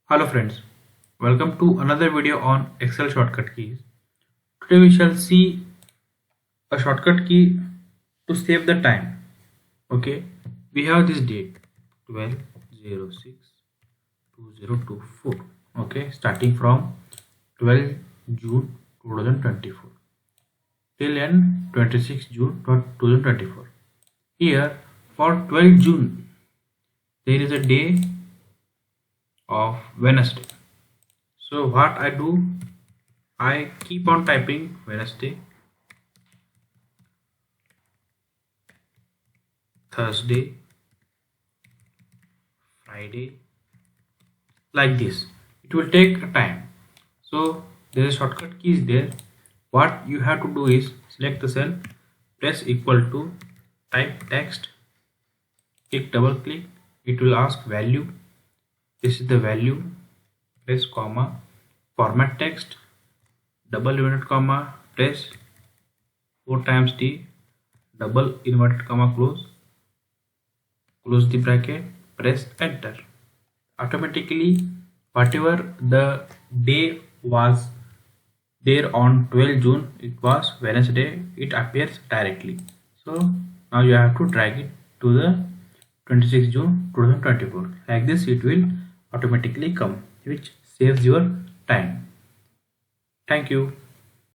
Hello friends, welcome to another video on Excel shortcut keys. Today we shall see a shortcut key to save the time. Okay, we have this date 12/06/2024. Okay, starting from 12 June 2024 till end 26 June 2024. Here for 12 June there is a day of Wednesday. So what I do, I keep on typing Wednesday, Thursday, Friday, like this. It will take a time. So there is a shortcut keys there. What you have to do is select the cell, press equal to, type text, click double click. It will ask value. This is the value. Press comma, format text, double inverted comma, press 4 times T, double inverted comma, close the bracket, press enter. Automatically whatever the day was there on 12 June, it was Wednesday, it appears directly. So now you have to drag it to the 26 June 2024. Like this it will automatically come, which saves your time. Thank you.